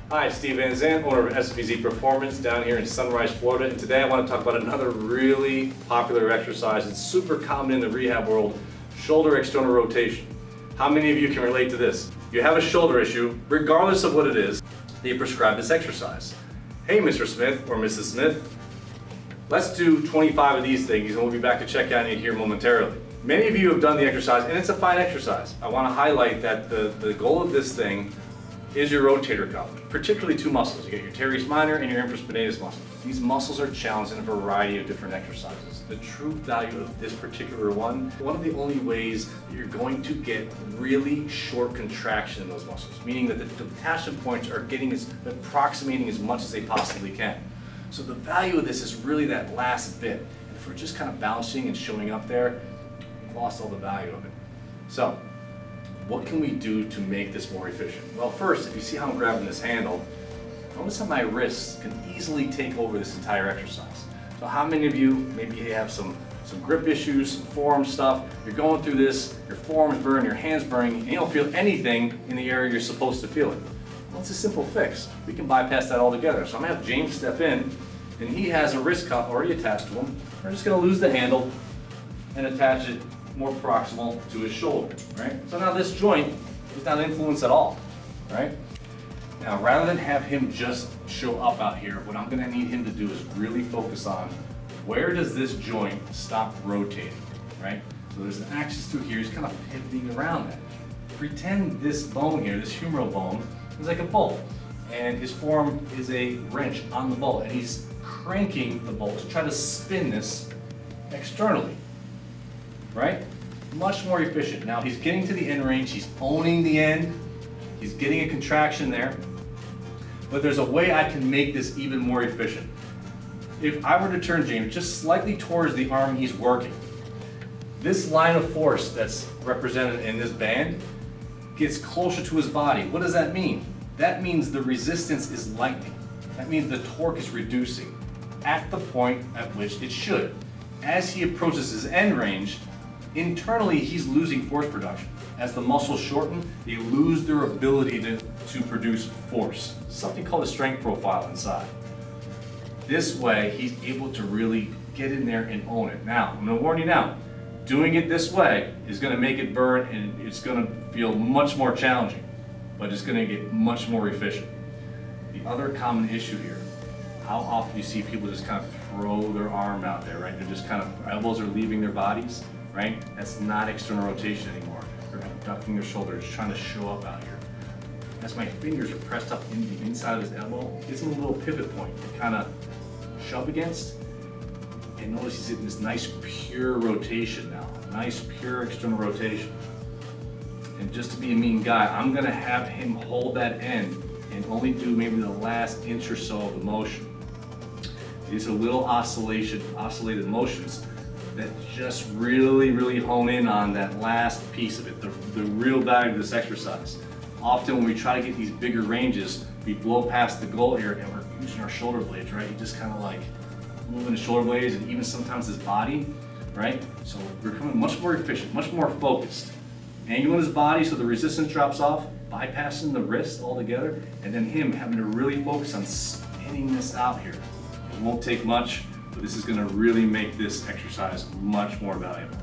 Hi, Steve Van Zandt, owner of SVZ Performance down here in Sunrise, Florida, and today I want to talk about another really popular exercise. It's super common in the rehab world, shoulder external rotation. How many of you can relate to this? You have a shoulder issue, regardless of what it is, they prescribe this exercise. Hey, Mr. Smith or Mrs. Smith, let's do 25 of these things and we'll be back to check on you here momentarily. Many of you have done the exercise and it's a fine exercise. I want to highlight that the goal of this thing is your rotator cuff, particularly two muscles. You get your teres minor and your infraspinatus muscle. These muscles are challenged in a variety of different exercises. The true value of this particular one of the only ways that you're going to get really short contraction in those muscles, meaning that the detachment points are approximating as much as they possibly can. So the value of this is really that last bit. And if we're just kind of bouncing and showing up there, we've lost all the value of it. So, what can we do to make this more efficient? Well, first, if you see how I'm grabbing this handle, notice how my wrists can easily take over this entire exercise. So how many of you, maybe you have some grip issues, some forearm stuff, you're going through this, your forearm's burning, your hand's burning, and you don't feel anything in the area you're supposed to feel it. Well, it's a simple fix. We can bypass that altogether. So I'm gonna have James step in, and he has a wrist cuff already attached to him. We're just gonna lose the handle and attach it more proximal to his shoulder, right? So now this joint is not influenced at all, right? Now, rather than have him just show up out here, what I'm gonna need him to do is really focus on where does this joint stop rotating, right? So there's an axis through here, he's kind of pivoting around that. Pretend this bone here, this humeral bone, is like a bolt, and his forearm is a wrench on the bolt, and he's cranking the bolt to try to spin this externally. Right? Much more efficient. Now he's getting to the end range, he's owning the end, he's getting a contraction there, but there's a way I can make this even more efficient. If I were to turn James just slightly towards the arm he's working, this line of force that's represented in this band gets closer to his body. What does that mean? That means the resistance is lightening. That means the torque is reducing at the point at which it should. As he approaches his end range, internally, he's losing force production. As the muscles shorten, they lose their ability to produce force. Something called a strength profile inside. This way, he's able to really get in there and own it. Now, I'm gonna warn you now, doing it this way is gonna make it burn and it's gonna feel much more challenging, but it's gonna get much more efficient. The other common issue here, how often do you see people just kind of throw their arm out there, right? They're just kind of, elbows are leaving their bodies. Right? That's not external rotation anymore. They're abducting their shoulders, trying to show up out here. As my fingers are pressed up in the inside of his elbow, it gives him a little pivot point to kind of shove against. And notice he's in this nice pure rotation now. Nice pure external rotation. And just to be a mean guy, I'm gonna have him hold that end and only do maybe the last inch or so of the motion. These are little oscillated motions that just really hone in on that last piece of it, the real value of this exercise. Often when we try to get these bigger ranges, we blow past the goal here and we're using our shoulder blades, right? You just kind of like moving the shoulder blades and even sometimes his body, right? So we're becoming much more efficient, much more focused. Angling his body so the resistance drops off, bypassing the wrist altogether, and then him having to really focus on spinning this out here. It won't take much, but this is going to really make this exercise much more valuable.